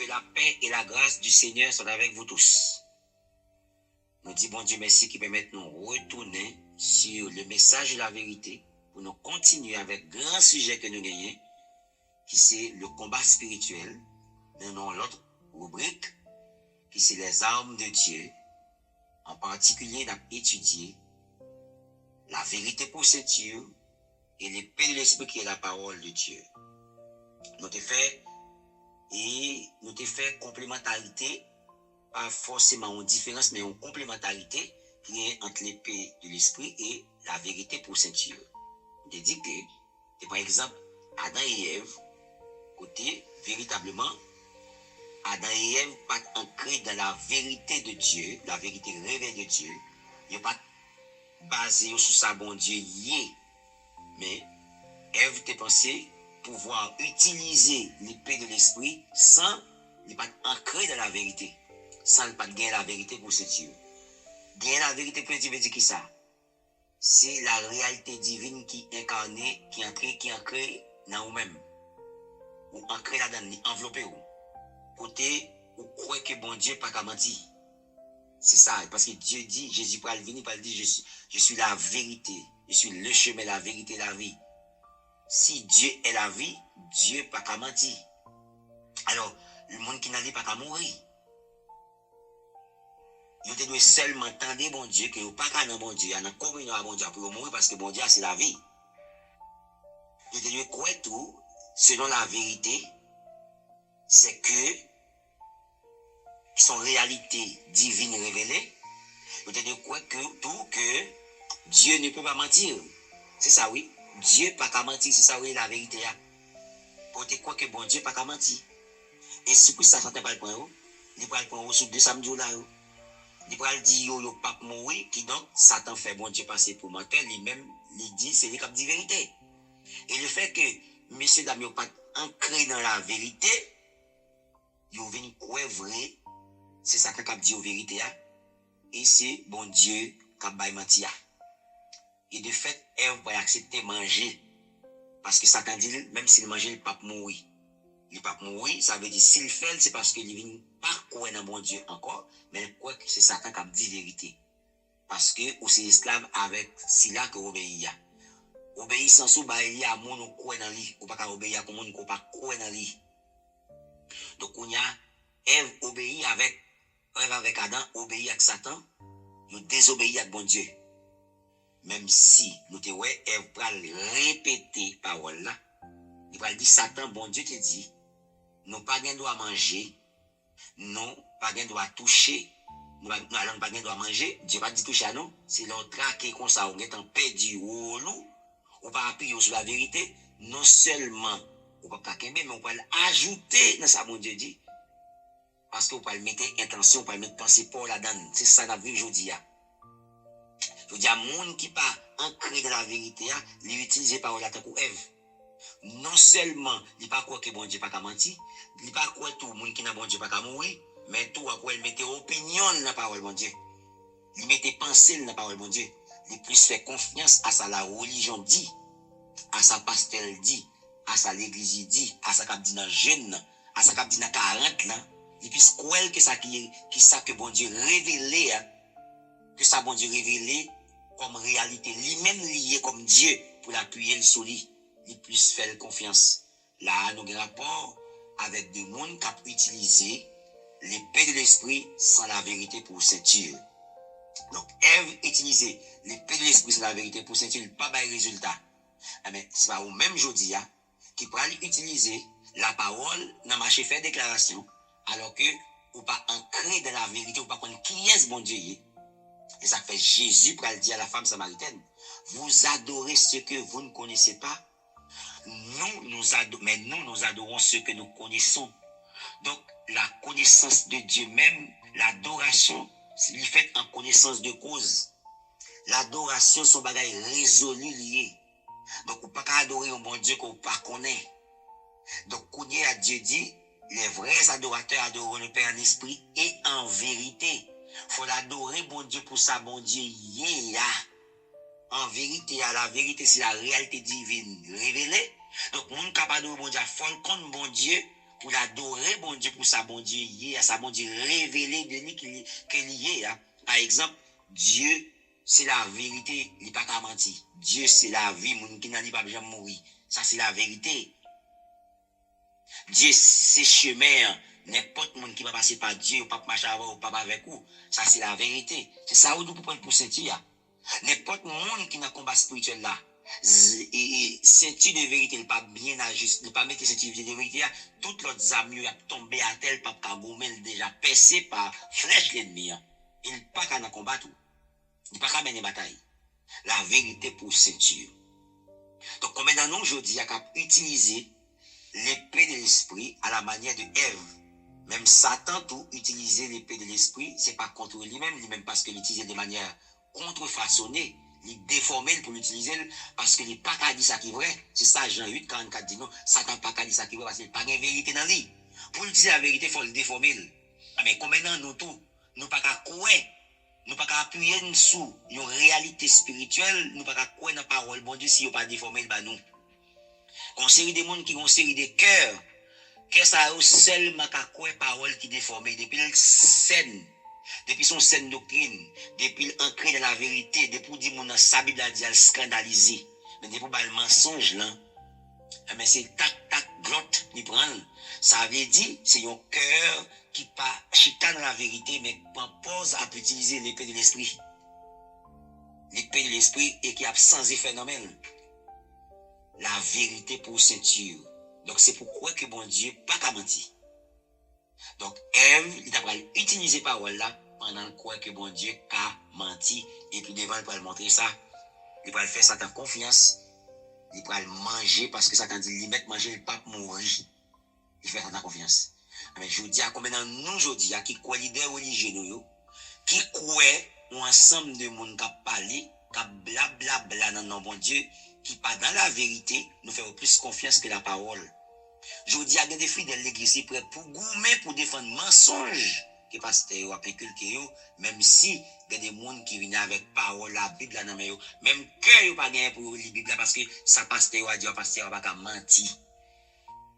Que la paix et la grâce du Seigneur soient avec vous tous. Nous disons bon Dieu merci qui permet de nous retourner sur le message de la vérité pour nous continuer avec grand sujet que nous gagnons, qui c'est le combat spirituel. Nous avons l'autre rubrique, qui c'est les armes de Dieu. En particulier, nous avons étudié la vérité pour ceinture et l'épée de l'esprit qui est la parole de Dieu. Nous avons fait complémentarité, pas forcément une différence, mais une complémentarité qui est entre l'épée de l'esprit et la vérité pour ceinture. Je dis que, par exemple, Adam et Ève, côté véritablement, Adam et Ève pas ancrés dans la vérité de Dieu, la vérité révélée de Dieu. Ils pas basé sur sa bon Dieu lié, mais Ève te pensé pouvoir utiliser l'épée de l'esprit sans ne pas ancrer dans la vérité, sans ne pas gagner la vérité pour ceinture. Gagner la vérité pour ceinture veut dire qui ça? C'est la réalité divine qui est incarnée, qui est ancrée dans vous-même. Ou ancrée là-dedans, enveloppée ou. Côté, ou croyez que bon Dieu pas qu'à mentir. C'est ça, parce que Dieu dit, Jésus va venir, il dit, je suis la vérité, je suis le chemin, la vérité, la vie. Si Dieu est la vie, Dieu pas qu'à mentir. Alors, le monde qui n'a pas qu'à mourir. Il doit seulement entendre bon Dieu, que vous pas qu'à bon Dieu, il y a une communion à bon Dieu pour mourir parce que bon Dieu c'est la vie. Il doit croire tout, selon la vérité, c'est que son réalité divine révélée, il doit croire que Dieu ne peut pas mentir. C'est ça, oui. Dieu pas qu'à mentir, c'est ça, oui, la vérité. Pour te croire que bon Dieu pas qu'à mentir. Et si pour ça, ça ne pas le point, il va le point sur 2 samedis là. Il va dire, yo, pas mourir, qui donc, Satan fait bon Dieu passer pour menteur, lui-même, il dit, c'est lui qui dit vérité. Et le fait que, monsieur Damien, pas ancré dans la vérité, il vient croire vrai, c'est ça qui dit la vérité, et c'est bon Dieu qui a menti. Et de fait, Ève va accepter manger. Parce que Satan dit, même s'il mange, il ne peut pas mourir. Il ne peut pas mourir, ça veut dire, s'il fait, c'est parce qu'il ne vient pas croire dans bon Dieu encore, mais il croit que c'est Satan qui a dit vérité. Parce que, ou c'est esclave avec Sila que obéit. Obéissance ou il y a mon ou croire dans lui, ou pas obéir à mon ou pas croire dans lui. Donc, on y a, Ève obéit avec Adam, obéit avec Satan, nous désobéit avec bon Dieu. Même si nous te ouais, Ève va répéter parole là, il va dire Satan, bon Dieu te dit, nous pas gain droit manger, nous pas gain droit toucher, nous allons pas gain droit manger, Dieu va dire toucher à nous, c'est l'autre traqué comme ça, on est en perdu ou loup, ou pas appuyer sur la vérité, non seulement on va pas mais on va l'ajouter dans ça, mon Dieu dit, parce qu'on va mettre intention, on va mettre pensée pour la donne, c'est ça la vie aujourd'hui. Je dis à monde qui pas ancré dans la vérité, il utilise parole à tant que Ève. Non seulement il pas croire que bon Dieu pas qu'à mentir, il pas croire tout le monde qui n'a bon Dieu pas qu'à mourir, mais tout à quoi il mettait opinion dans la parole bon Dieu. Il mettait pensée dans la parole bon Dieu. Il plus fait confiance à ça la religion dit, à sa pasteur dit, à sa l'église dit, à sa cap dit dans jeune, à sa cap dit dans 40 là, il puisse croire que ça qui ça que bon Dieu révélé, que ça bon Dieu révélé comme réalité, lui-même lié comme Dieu pour l'appuyer sur lui. Il puisse faire confiance. Là, nous avons rapport avec des gens qui ont utilisé l'épée de l'esprit sans la vérité pour ceinture. Donc, Ève utilisait l'épée de l'esprit sans la vérité pour ceinture, pas de résultat. Mais c'est pas au même jeudi qui peut utiliser la parole dans marché faire déclaration, alors que ou pas ancré dans la vérité, ou pas connaître qui est bon Dieu. Et ça fait Jésus pour dire à la femme samaritaine, vous adorez ce que vous ne connaissez pas. Mais nous adorons ce que nous connaissons. Donc, la connaissance de Dieu même, l'adoration, c'est fait en connaissance de cause. L'adoration, son bagage résolu lié. Donc, on ne peut pas adorer un bon Dieu qu'on ne connaît pas. Donc, connaît à Dieu dit, les vrais adorateurs adoreront le Père en esprit et en vérité. Il faut l'adorer, bon Dieu, pour ça, bon Dieu, en vérité, à la vérité, c'est la réalité divine révélée. Donc, mon capable de bon Dieu, faut qu'on bon Dieu, pour l'adorer, bon Dieu, pour sa bon Dieu, y est, sa bon Dieu révélé de lui qu'il y est. Par exemple, Dieu, c'est la vérité, il n'est pas qu'à mentir. Dieu, c'est la vie, mon qui n'a pas jamais mourir. Ça, c'est la vérité. Dieu, c'est chemin. N'importe monde qui va passer par Dieu, ou pas marcher avec ou pas avec vous. Ça, c'est la vérité. C'est ça où nous pouvons prendre pour ceinture. N'importe monde qui n'a combat spirituel là, ceinture de vérité, il n'est pas bien ajusté, il n'est pas mettre ceinture de vérité, toutes les âmes a tombé à tel, pas qu'à gommer, déjà percé par flèche l'ennemi. Il n'est pas qu'à combattre. Il n'est pas qu'à mener bataille. La vérité pour ceinture. Donc, comme dans nous aujourd'hui, il y a utiliser l'épée de l'esprit à la manière de Ève. Même Satan tout utiliser l'épée de l'esprit, c'est pas contre lui-même parce qu'il l'utilise de manière contrefaçonnée, il déformé pour l'utiliser parce qu'il n'est pas qu'à dire ça qui est vrai. C'est ça Jean 8, 44 dit non, Satan pas qu'à dire ça qui est vrai parce qu'il n'y a pas de vérité dans lui. Pour utiliser la vérité, il faut le déformer. Mais comme maintenant nous tout, nous pas qu'à croire, nous pas qu'à appuyer sur une réalité spirituelle, nous pas qu'à croire dans la parole bon Dieu si nous pas déformer nous. On série des monde qui ont série de cœurs. Qu'est-ce que ça seulement qu'à quoi parole qui déformée depuis le scène, depuis son scène doctrine, depuis l'ancré dans la vérité, depuis dire mon sa Bible a dit scandalisé, mais depuis le mensonge là, mais c'est tac glotte ni prend. Ça veut dire c'est un cœur qui pas chita dans la vérité mais propose à utiliser l'épée de l'esprit. L'épée de l'esprit et qui a sans effet phénomène. La vérité pour ceinture. Donc, c'est pourquoi que bon Dieu pas qu'à mentir. Donc, Ève, il a utilisé parole là pendant quoi que bon Dieu a menti. Et puis, devant, il va montrer ça. Il va faire ça en confiance. Il va le manger parce que ça quand il met manger, il ne va pas mourir. Il fait ça en confiance. Mais je vous dis, comme dans nous aujourd'hui, qui croient leader religieux, qui croient ensemble de monde qui parlent, qui blablabla dans nos bon Dieu, qui pas dans la vérité, nous faisons plus confiance que la parole. Je vous dis, il y a des filles de l'église prêts pour goumer, pour défendre mensonge que pasteur a inculqué, même si il y a des gens qui viennent avec parole, la Bible, même que vous pas gagné pour lire la Bible parce que ça pasteur a dit, pasteur a pas menti.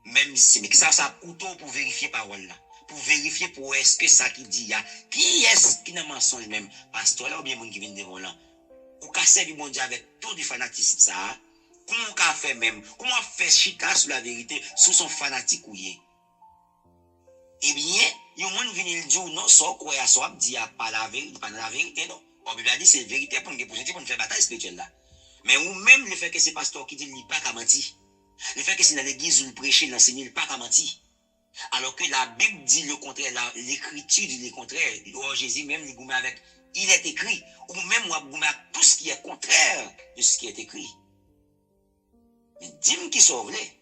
Même si, mais ça couteau pour vérifier parole là. Pour vérifier pour est-ce que ça qui dit, qui est-ce qui n'a mensonge même, pasteur là ou bien les gens qui viennent devant là. Ou qu'à servir mon Dieu avec tout du fanatisme ça. Comment on fait même? Comment on fait chita sur la vérité, sous son fanatique ou yé? Eh bien, il y a un monde qui vient dire non, ça, quoi, ça, dit pas la vérité, pas la vérité, non. On peut dire c'est la vérité pour nous faire bataille spirituelle là. Mais ou même le fait que c'est pasteur qui dit il n'est pas qu'à mentir. Le fait que c'est dans l'église où il prêche, l'enseigner, il n'est pas qu'à mentir. Alors que la Bible dit le contraire, l'écriture dit le contraire. Oh, Jésus même, il est écrit. Ou même, moi, tout ce qui est contraire de ce qui est écrit. Mais dis-moi qui sauve les.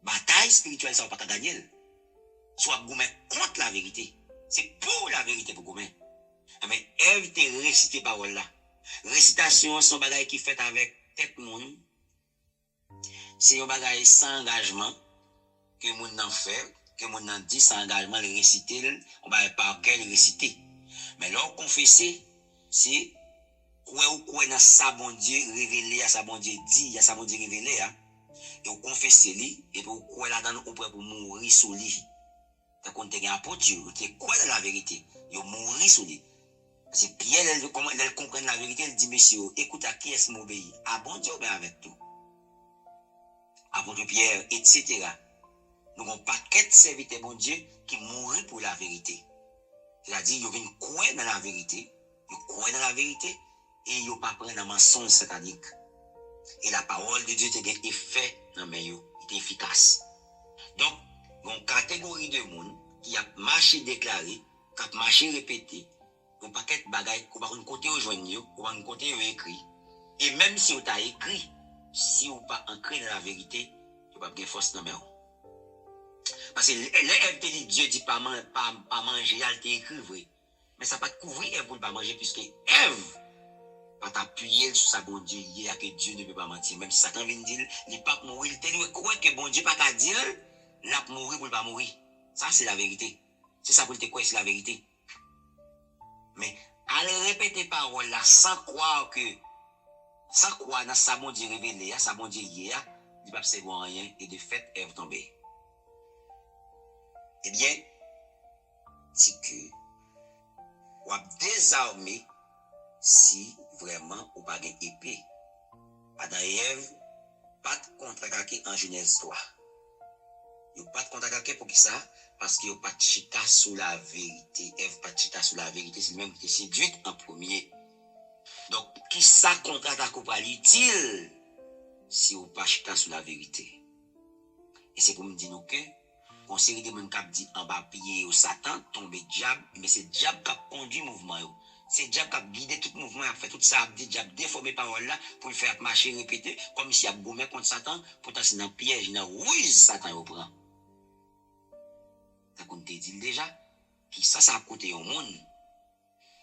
Bataille spirituelle, ça va pas gagner. Soit goumen contre la vérité. C'est pour la vérité pour goumen. Mais Ève te récité parole là. Récitation, son bagage qui fait avec tête monde. C'est un bagage sans engagement que moun nan fait, que moun nan dit sans engagement le réciter, on va par quel réciter. Mais là confesser, c'est quoi dans sa bon Dieu révélé à sa bon Dieu dit à sa bon Dieu révélé et on confesse lui et pour quoi là dans on pour mourir sur lui tant qu'on te gagne pour Dieu tu quoi dans la vérité il mourir sur lui c'est Pierre elle comprend la vérité elle dit monsieur écoute à qui est-ce m'obéir à bon Dieu ben avec tout à bon Dieu Pierre etc. Nous avons pas qu'être serviteur bon Dieu qui mourit pour la vérité c'est-à-dire ils viennent croire dans la vérité ils croient dans la vérité et ils pas prendre un mensonge satanique. Et la parole de Dieu est effet dans mes yeux, est efficace. Donc, une catégorie de monde qui a marché déclaré, qui a marché répété, un paquet de bagailles, qu'on va un côté rejoindre, qu'on va un côté écrit. Et même si on t'a écrit, si on pas ancré dans la vérité, tu vas pas de force dans mes yeux. Parce que l'Ève Dieu dit pas manger, elle t'a écrit vrai. Mais ça pas couvrir Ève pour ne pas manger, puisque Ève pas t'appuyer sur sa bon Dieu hier que Dieu ne peut pas mentir. Même si Satan vient dire, il ne peut pas mourir, il te croit que bon Dieu pas qu'à dire, il a mourir pour ne pas mourir. Ça, c'est la vérité. C'est ça pour te croire, c'est la vérité. Mais, allez répéter parole là, sans croire dans sa bon Dieu révélé, sa bon Dieu hier, il ne peut pas servir rien, et de fait, Ève tombée. Eh bien, c'est que ou a désarmé si vraiment ou pas une épée. Adam et Ève, pas de contre-attaquer en Genèse 3. Ils n'ont pas de contre-attaquer pour qui ça? Parce qu'ils n'ont pas de chita sous la vérité. Ève pas de chita sous la vérité, c'est lui-même qui est séduite en premier. Donc, qui ça contre-attaque ou pas utile si ou pas chita sous la vérité? Et c'est pour me dire que, on série de monde qui dit en bas pied au Satan, tomber diable, mais c'est diable qui a conduit le mouvement. C'est diable qui a guidé tout le mouvement, a fait tout ça, a dit diable déformer parole là, pour le faire marcher, répéter, comme si il a gommé contre Satan, pourtant c'est dans le piège, dans le ruse, Satan au prend. Ça compte dit déjà, qui ça a coûté au monde,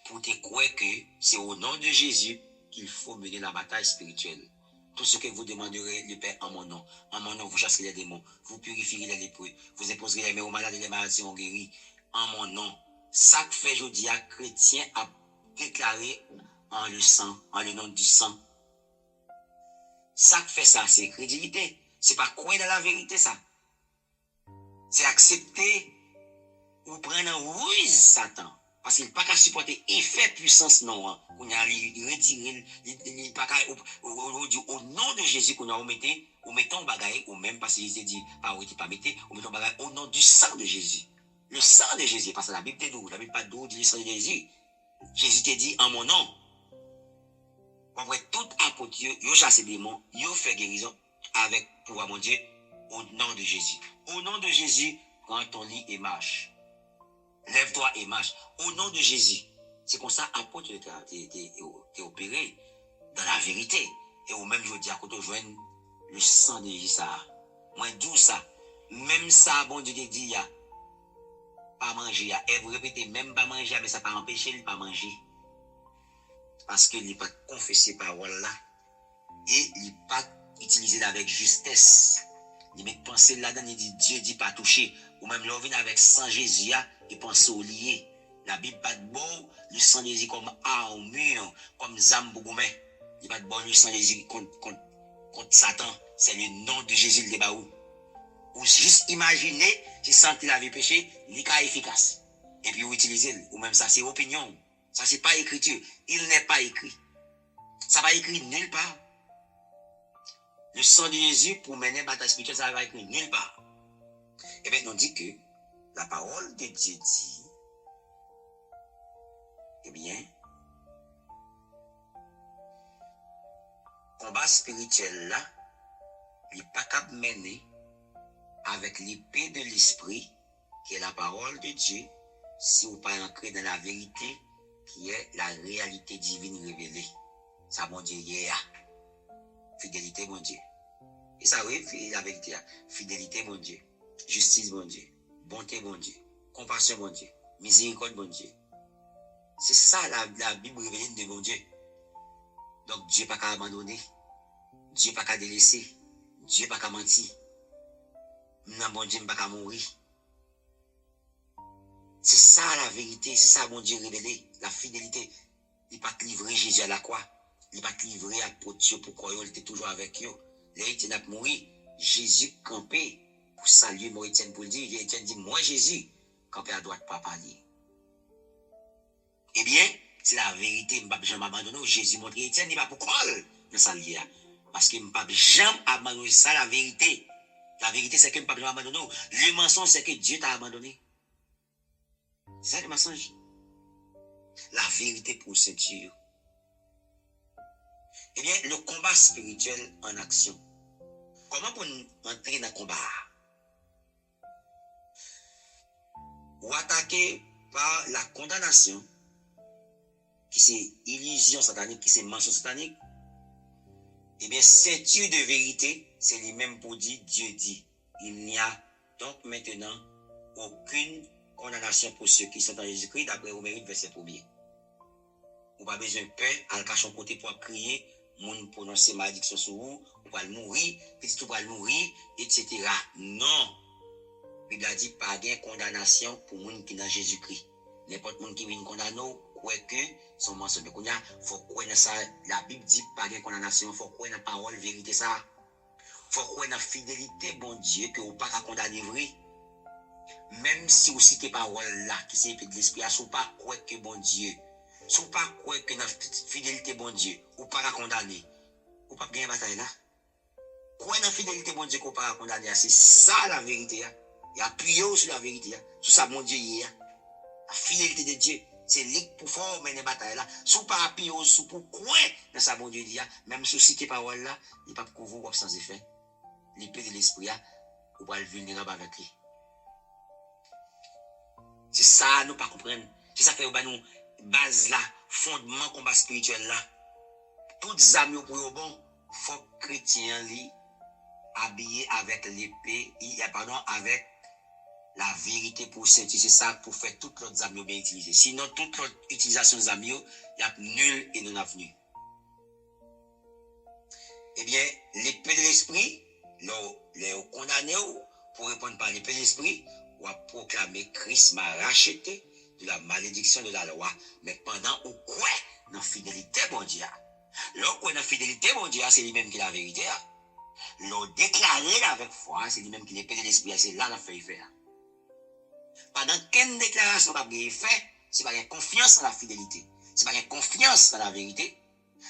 pour te croire que c'est au nom de Jésus qu'il faut mener la bataille spirituelle. Tout ce que vous demanderez, le Père, en mon nom, vous chasserez les démons, vous purifierez les lépreux, vous imposerez les mains aux malades et les malades seront guéris. En mon nom, ça que fait aujourd'hui à chrétien a déclaré en le nom du sang. Ça que fait ça, c'est crédibilité. C'est pas croire dans la vérité, ça. C'est accepter ou prendre en ruse Satan. Parce qu'il n'a pas qu'à supporter effet puissance non. On a retiré, il n'a pas qu'à, au nom de Jésus qu'on a mettons bagaille, ou même parce qu'il s'est dit, pas mettez, on mettons bagaille au nom du sang de Jésus. Le sang de Jésus, parce que la Bible te dit, la Bible pas d'où dit le sang de Jésus. Jésus te dit en mon nom. Après tout apôtre, yo chasse des démons, yo fait guérison avec pouvoir mon Dieu au nom de Jésus. Au nom de Jésus, prends ton lit et marche. Lève-toi et marche. Au nom de Jésus. C'est comme ça, apôtre, t'es opéré dans la vérité. Et au même jour, dis à côté, le sang de Jésus, ça. Moi, d'où ça? Même ça, bon Dieu te dit, ya. Pas manger, et vous répétez, même pas manger, mais ça pas empêcher de pas manger. Parce qu'il n'est pas confessé parole là. Et il n'est pas utilisé avec justesse. Il met penser là-dedans, il dit Dieu dit pas toucher. Ou même l'on vient avec sang Jésus, il pense au lié. La Bible pas de bon, le sang Jésus comme armure, comme Zambougoume. Il pas de bon, le sang Jésus contre Satan. C'est le nom de Jésus le débat où. Ou juste imaginer, si sans qu'il avait péché, il est efficace. Et puis vous utilisez, ou même ça c'est opinion. Ça c'est pas écriture. Il n'est pas écrit. Ça va écrit nulle part. Le sang de Jésus pour mener la bataille spirituelle, ça va écrit nulle part. Et bien, on dit que la parole de Dieu dit, eh bien, combat spirituel là, il n'est pas capable de mener avec l'épée de l'esprit, qui est la parole de Dieu, si vous pas ancré dans la vérité, qui est la réalité divine révélée. Ça, mon Dieu, fidélité, mon Dieu. Et ça, oui, la vérité, fidélité, mon Dieu. Justice, mon Dieu. Bonté, mon Dieu. Compassion, mon Dieu. Miséricorde, mon Dieu. C'est ça, la Bible révélée de mon Dieu. Donc, Dieu pas qu'à abandonner. Dieu pas qu'à délaisser. Dieu pas qu'à mentir. Non, mon Dieu pas qu'à mourir. C'est ça la vérité, c'est ça mon Dieu révélé, la fidélité. Il pas te livrer Jésus à la croix. Il pas te livrer à Dieu pour croire il était toujours avec eux. Là, il n'a pas mouru. Jésus campé pour saluer moi Étienne pour le dire. Étienne dit, moi Jésus, campé à droite, papa dit. Eh bien, c'est la vérité, je ne vais pas jamais abandonner. Jésus montre Étienne, il va pour croire dans sa vie. Parce que je ne vais pas jamais abandonner ça, la vérité. La vérité, c'est que je ne vais pas jamais abandonner. Le mensonge, c'est que Dieu t'a abandonné. C'est ça le mensonge. La vérité pour ceinture. Eh bien, le combat spirituel en action. Comment pour entrer dans le combat? Ou attaquer par la condamnation, qui c'est illusion satanique, qui c'est mensonge satanique. Eh bien, ceinture de vérité, c'est lui-même pour dire, Dieu dit, il n'y a donc maintenant aucune condamnation pour ceux qui sont en Jésus-Christ, d'après Romains verset 1er. Ou pas besoin de peur, à le cacher côté pour crier, moun prononcer malédiction sur vous, ou pas le mourir, petit tout pas le mourir, etc. Non. La Bible a dit pas de condamnation pour moun qui dans Jésus-Christ. N'importe moun qui vient condamner, quoi que son mensonge. Mais il faut croire dans ça. La Bible dit pas de condamnation, il faut croire dans la parole, vérité ça. Il faut croire dans la fidélité, bon Dieu, que vous pas condamner vrai. même si vous citez parole là, qui c'est l'épée de l'esprit, si vous pas croire que bon Dieu, si vous pas croire que notre fidélité bon Dieu, ou pas la condamner, ou pas gagner bataille là. Croire dans la fidélité bon Dieu qu'on pas condamner, c'est ça la vérité. Il y a appuyé sur la vérité, sur ça bon Dieu hier. La fidélité de Dieu, c'est lui pour faire mener bataille là. Si vous pas appuyé sur pour croire dans ça bon Dieu dit, même si vous citez parole là, il pas pour vous sans effet. L'épée de l'esprit, vous pouvez le vulnérable avec lui. C'est ça, nous pas comprendre. C'est ça que nous, base là, fondement combat spirituel là. Toutes amis pour eux bon, faut chrétien li habillé avec l'épée, pardon, avec la vérité pour sentir. C'est ça pour faire toutes les amis bien utilisées. Sinon, toute l'autre utilisation des amis, il y a nul et non avenu. Eh bien, l'épée de l'esprit, les condamnés pour répondre par l'épée de l'esprit, ou à proclamer Christ m'a racheté de la malédiction de la loi, mais pendant ou quoi dans la fidélité mon Dieu. Lorsqu'on a la fidélité mon Dieu, c'est lui-même qui la vérité. L'on déclaré avec foi, c'est lui-même qui l'épée de l'esprit, c'est là la fait faire. Pendant quelle déclaration va bien fait, c'est pas une confiance en la fidélité, c'est pas une confiance dans la vérité,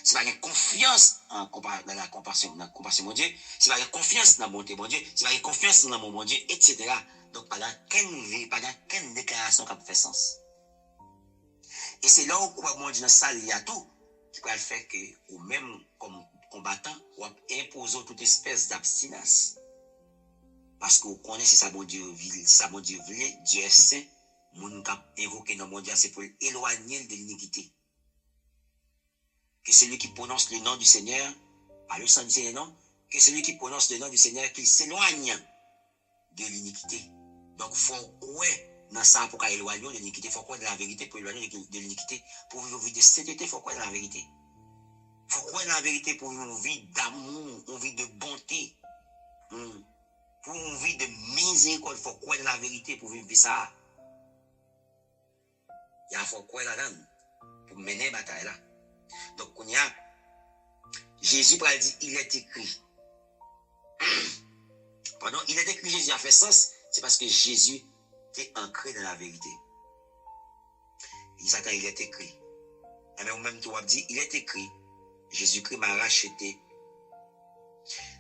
c'est pas une confiance dans la compassion mon Dieu, c'est pas une confiance dans la bonté mon Dieu, c'est pas une confiance dans l'amour mon Dieu, etc. Donc, pendant quelle déclaration qui fait sens. Et c'est là où quoi mon Dieu dans ça, il y a tout qui peut faire que, ou même comme combattant, ou imposer toute espèce d'abstinence. Parce que vous connaissez ça, mon Dieu, ça, mon Dieu, Dieu est saint, mon cap invoqué dans mon Dieu, c'est pour éloigner de l'iniquité. Que celui qui prononce le nom du Seigneur, pas le sang du Seigneur, non, que celui qui prononce le nom du Seigneur, qu'il s'éloigne de l'iniquité. Donc, il faut croire dans ça pour éloigner de l'iniquité. Il faut croire dans la vérité pour éloigner de l'iniquité. Pour vivre une vie de sainteté, il faut croire dans la vérité. Il faut croire dans la vérité pour vivre une vie d'amour, une vie de bonté. Pour une vie de miséricorde, il faut croire dans la vérité pour vivre ça. Il faut croire là-dedans pour mener la bataille là. Donc, on y a Jésus a dit, il est écrit. Pardon, il est écrit, Jésus a fait sens, c'est parce que Jésus est ancré dans la vérité. Il est écrit. Et même même toi dit, il est écrit, Jésus-Christ m'a racheté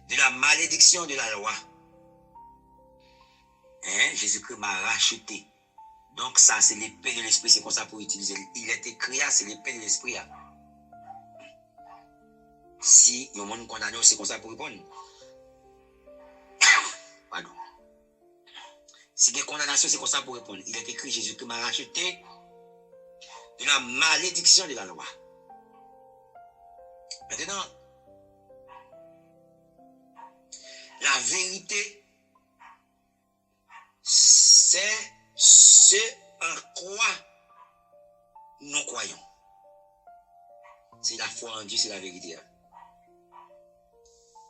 de la malédiction de la loi. Jésus-Christ m'a racheté. Donc ça, c'est l'épée de l'esprit, c'est comme ça pour utiliser. Il est écrit, c'est l'épée de l'esprit. Si il y a un monde condamné, c'est comme ça pour répondre. Pardon. Si il y a condamnation, c'est comme ça pour répondre. Il est écrit, Jésus-Christ m'a racheté de la malédiction de la loi. Maintenant, la vérité, c'est ce en quoi nous croyons. C'est la foi en Dieu, c'est la vérité.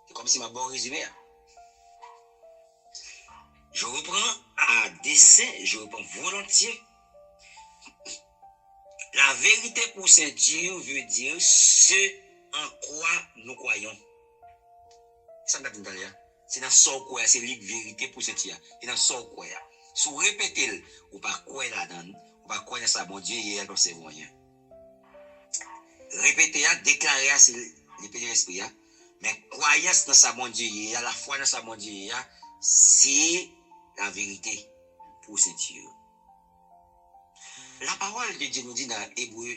C'est comme si ma bon résumé. Je reprends à dessein, je reprends volontiers. La vérité pour Saint Dieu veut dire ce en quoi nous croyons. Ça m'a dit d'ailleurs. C'est dans ce quoi, c'est la vérité pour Saint Dieu. C'est dans ce quoi. Si vous répétez, ou pas quoi là-dedans, ou pas quoi ça, mon Dieu, il y a comme c'est moyen. Répétez, déclarez, c'est l'épée de l'esprit. Mais croyance dans sa mon Dieu, il y a la foi dans sa mon Dieu, c'est la vérité pour Saint Dieu. La parole de Dieu nous dit dans Hébreux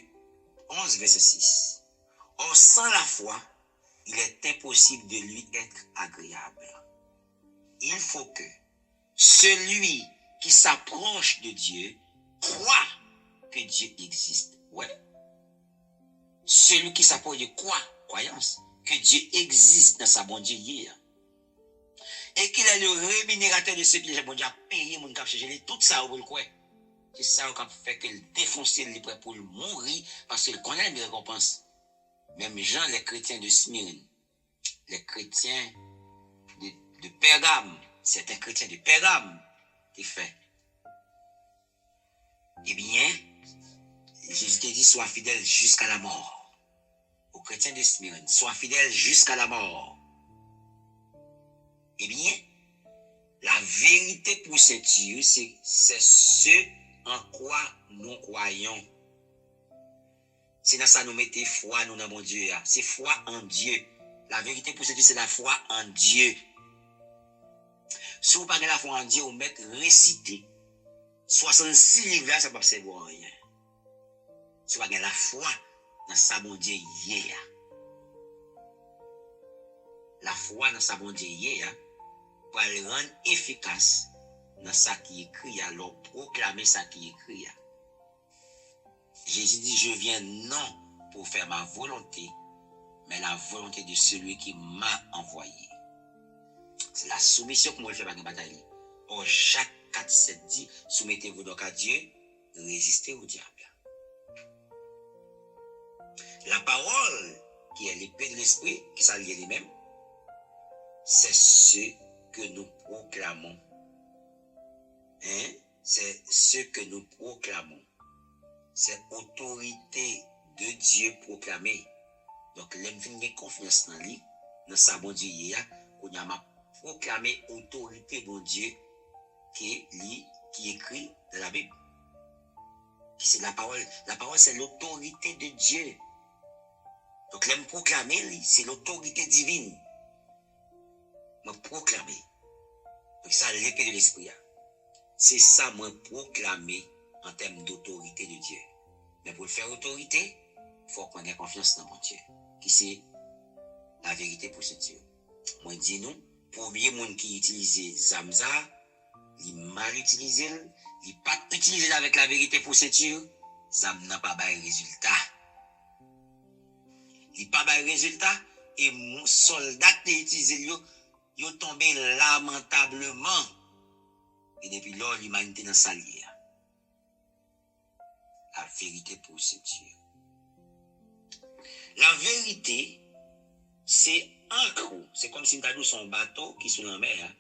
11, verset 6. Or, sans la foi, il est impossible de lui être agréable. Il faut que celui qui s'approche de Dieu croit que Dieu existe. Ouais. Celui qui s'approche de quoi? Croyance. Que Dieu existe dans sa bonne Dieu. Et qu'il est le rémunérateur de ceux qui bon Dieu a payé mon cap chercher tout ça pour le quoi. C'est ça qui fait qu'il défonce les prêts pour mourir parce qu'il connaît les récompenses. Même gens, les chrétiens de Smyrne, les chrétiens de Pergame, certains chrétiens de Pergame, qui fait. Eh bien, Jésus te dit, sois fidèle jusqu'à la mort. Aux chrétiens de Smyrne, sois fidèle jusqu'à la mort. Eh bien, La vérité pour Saint-Dieu, c'est ce en quoi nous croyons. C'est dans ça nous mettons foi nous dans mon Dieu. C'est foi en Dieu. La vérité pour Saint-Dieu, c'est la foi en Dieu. Si vous parlez de la foi en Dieu, vous mettez réciter 66 livres là, ça ne va pas servir à rien. Si vous avez la foi dans sa bon Dieu hier. La foi dans sa bon Dieu hier pour le rendre efficace dans ça qui est écrit, alors proclamer ça qui est écrit. Jésus dit, je viens non pour faire ma volonté, mais la volonté de celui qui m'a envoyé. C'est la soumission que moi je fais par la bataille. Or, Jacques 4,7 dit, soumettez-vous donc à Dieu, résistez au diable. La parole, qui est l'épée de l'esprit, qui s'allie lui-même, c'est ce que nous proclamons. C'est ce que nous proclamons. C'est autorité de Dieu proclamée. Donc, l'enfant a confiance dans lui, dans sa bon Dieu, qu'on a proclamé autorité de Dieu qui est écrit dans la Bible. C'est la parole. La parole, c'est l'autorité de Dieu. Donc, l'aime proclamer, c'est l'autorité divine. Me proclamer. Donc, ça, l'épée de l'esprit. C'est ça, moi, proclamer en termes d'autorité de Dieu. Mais pour faire autorité, il faut qu'on ait confiance dans mon Dieu. Qui c'est la vérité pour ce Dieu. Moi, dis nous, premier monde qui utilise Zamza, il mal utilisé, il pas utilisé avec la vérité pour ce Dieu, Zam n'a pas de résultat. Il n'a pas de résultat, et mon soldat qui utilisé, il est tombé lamentablement. Et depuis lors, l'humanité dans sa lière. La vérité pour ce Dieu. La vérité, c'est ancre. C'est comme si nous avions son bateau qui est sous la mer.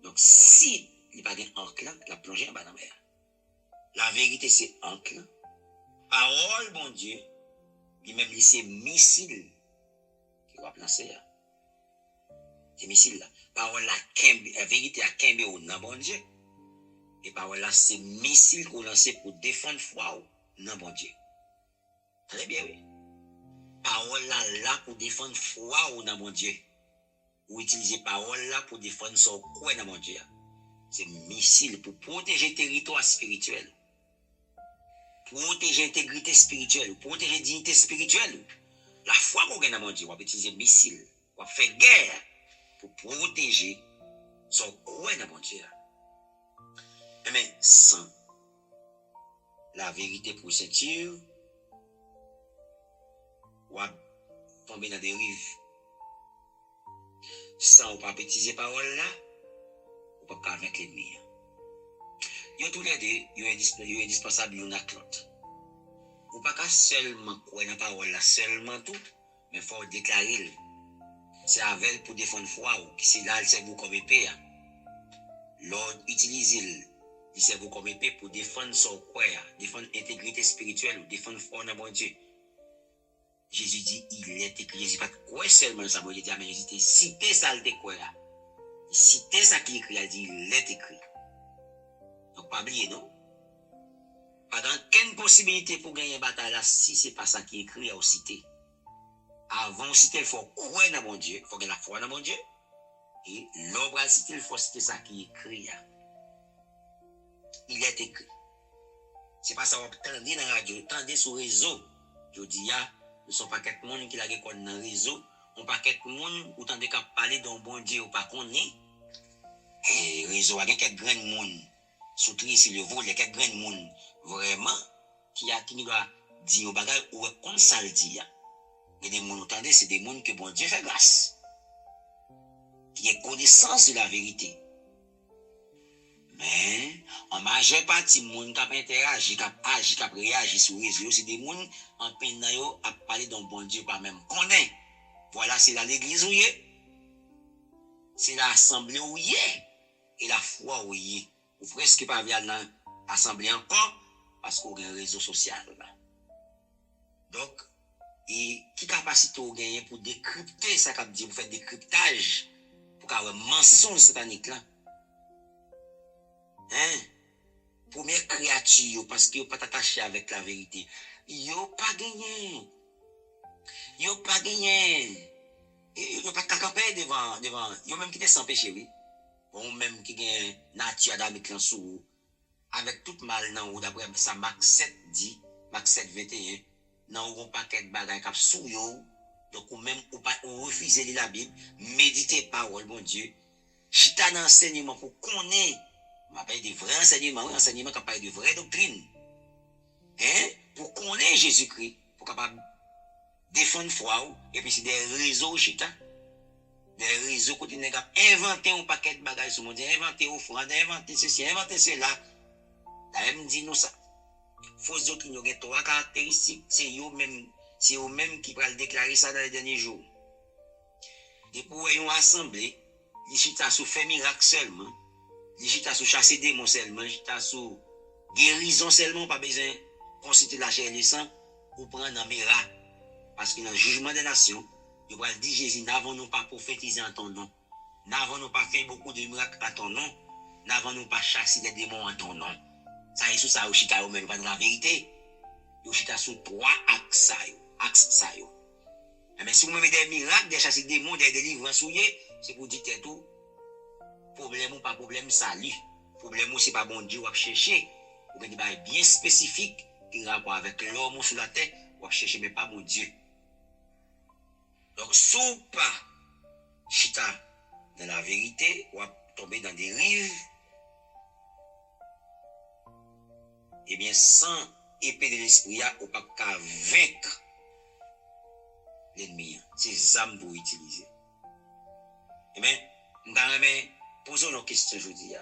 Donc, si il n'y a pas d'ancre, la plongée en bas dans la mer. La vérité, c'est ancre. Parole, bon Dieu, lui-même, c'est missile qui va lancer. C'est missile là. Parole, la vérité, à Kembe ou non, bon Dieu. Et parole là, c'est missile qu'on lance pour défendre foi ou non, bon Dieu. Très bien, oui. Parole là pour défendre foi ou non, mon Dieu. Ou utiliser parole là pour défendre son quoi dans mon Dieu. C'est missile pour protéger le territoire spirituel. Protéger l'intégrité spirituelle. Protéger la dignité spirituelle. La foi qu'on gagne dans mon Dieu, on va utiliser missile. On va faire guerre pour protéger son quoi dans mon Dieu. Mais sans la vérité pour ce Dieu, on va tomber dans des rives. Sans ou pas bêtiser parole là, ou pas avec l'ennemi. Yo tous les deux, yo indispensable l'un à l'autre. Ou pas qu'à seulement croire dans parole là, seulement tout, mais faut déclarer. C'est avec pour défendre foi ou qui c'est là le cerveau comme épée. L'ordre utilise il servent comme épée pour défendre son quoi, défendre l'intégrité spirituelle ou défendre foi dans mon Dieu. Jésus dit, il est écrit, Jésus pas quoi seulement ça, mais Jésus dit, citez ça le quoi là. Citez ça qui est écrit, il dit, il est écrit. Donc, pas oublier, non? Pas dans quelle possibilité pour gagner une bataille là, si c'est pas ça qui est écrit à citer. Avant de citer, il faut croire dans mon Dieu, il faut gagner la foi dans mon Dieu. Et l'ombre à citer, il faut citer ça qui est écrit. Il est écrit. C'est pas ça, on peut tendre dans la radio, tendre sur le réseau. Je dis, nous sommes pas quelques monde qui l'a reconnu dans le réseau. On pas quelques monde ou tendez qu'à parler d'un bon Dieu ou pas qu'on est. Et réseau, il y a quelques grands monde. Surtout ici, le vol, il y a quelques grands monde. Vraiment, qui doit dire au bagage ou comme ça le dit. Il y a des monde, attendez, c'est des monde que bon Dieu fait grâce. Qui a connaissance de la vérité. Mais, en majeure partie, les gens qui ont interagi, qui ont agi, qui ont réagi sur les réseaux, c'est des gens en peine à parler d'un bon Dieu, pas même connaît. Voilà, c'est l'église où il est. C'est l'assemblée où il est. Et la foi où il est. Ou presque pas venir dans l'assemblée encore, parce qu'on a un réseau social. Donc, et qui capacité vous gagner pour décrypter ça, pour faire décryptage, pour avoir un mensonge satanique là. Hein? Première créature, parce que vous pas attaché avec la vérité. Yo pas gagné. Yo pas gagné. Yo pas camper devant. Yo même qui était sans péché, oui. Bon, même qui gagne nature adamique en sous. Avec tout mal nan ou d'après ça Marc 7 dit, Marc 7 21, nan ou un paquet de bagages k'ap sou yo, donc ou même ou pas ou refuser lire la Bible, méditer parole bon Dieu, chita dans enseignement pour connaître, m'a parlé de vrais enseignements, enseignement qui parle de vraie doctrine. Hein? Pour connaître Jésus-Christ, pour capable défendre foi et puis c'est des réseaux chita. Des réseaux côté nèg inventer un paquet de bagages sur monde, inventer offrande, inventer ceci, inventer cela. Là, me dit nous ça. Faut dire qu'il y a trois caractéristiques, c'est eux même qui va déclarer ça dans les derniers jours. Et pour une assemblée, les chita sous fait miracle seulement, les chita sous chasser démons seulement, les chita sous guérison seulement, pas besoin de consulter la chair et le sang, ou prendre un miracle. Parce que dans le jugement des nations, il va dire Jésus, n'avons-nous pas prophétisé en ton nom, n'avons-nous pas fait beaucoup de miracles à ton nom, n'avons-nous pas chassé des démons en ton nom. Ça est sous ça, Oshita, ou même pas dans la vérité. Oshita sous trois axes, ça yo. Mais si vous mettez des miracles, des chasses des démons, des délivrances, c'est pour dire que tout, problème ou pas problème, salut. Problème ou c'est pas bon Dieu, ou chercher. Ou bien bien spécifique, qui a rapport avec l'homme sur la terre, ou chercher, mais pas bon Dieu. Donc, sous pas, Chita, dans la vérité, ou tomber dans des rives, eh bien, sans épée de l'esprit, on ne peut pas vaincre l'ennemi. C'est les âmes pour utiliser. Eh bien, nous posons nos questions aujourd'hui.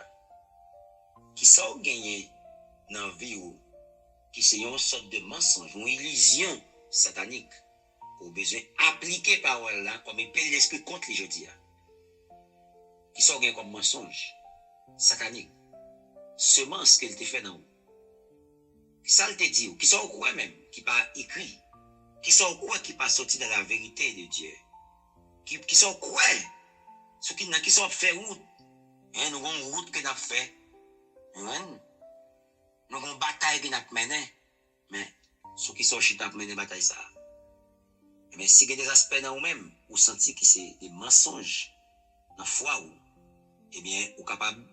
Qui sont gagnés dans la vie qui c'est une sorte de mensonge, une illusion satanique, pour besoin d'appliquer parole là comme épée de l'esprit contre les jeudis. Qui sont gagnés comme mensonge satanique. Semence qu'elle te fait dans vous. Qui ça te dit, qui sont au courant même, qui pas écrit, qui sont au courant qui pas sorti dans la vérité de Dieu, qui sont au courant, ceux qui sont fait route, hein, nous avons une route que nous avons fait, hein, nous avons une bataille que nous avons menée, mais ceux qui sont chita pour mener bataille ça, mais si il y a des aspects dans vous-même, vous sentez que c'est des mensonges dans la foi, eh bien, vous êtes capable,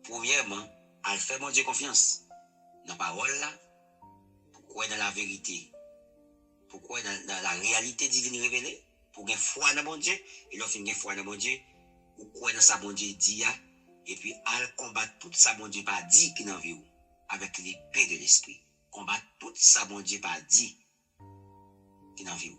premièrement, à faire mon Dieu confiance dans la parole là, pourquoi dans la vérité, pourquoi dans la réalité divine révélée, pour gagner foi dans mon Dieu, et lorsqu'on gagne foi dans mon Dieu, ou quoi dans sa bon Dieu dit, et puis à combattre tout ça bon Dieu pas dit qui dans vie avec l'épée de l'esprit. Combattre tout ça bon Dieu pas dit qui dans vie.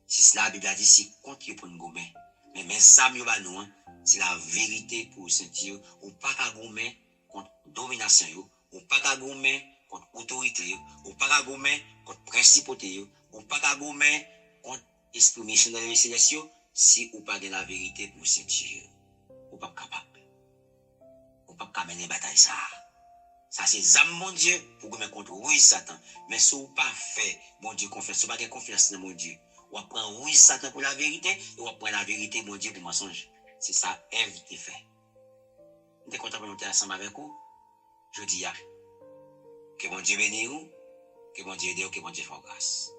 Si cela la Bible a dit c'est contre pour nous gommer. Mais mes âmes yo ba nous, c'est la vérité pour sentir ou pas ka gommer contre domination yo, ou pas ka gommer contre autorité, ou pas ka gommer contre principauté, ou pas ka gommer contre esprit méchant dans les célestes, si ou pas de la vérité pour sentir. Ou pas capable. Ou pas capable mener bataille ça. Ça c'est zam mon Dieu pour gommer contre oui Satan. Mais si ou pas fait mon Dieu confiance, ou pas de confiance dans mon Dieu. Ou prendre oui Satan pour la vérité, et ou prendre la vérité mon Dieu pour mensonge. C'est ça Ève qui fait. Nous sommes contents de nous ensemble avec vous. Je dis que mon Dieu bénisse vous, que mon Dieu aide vous, que mon Dieu fasse grâce.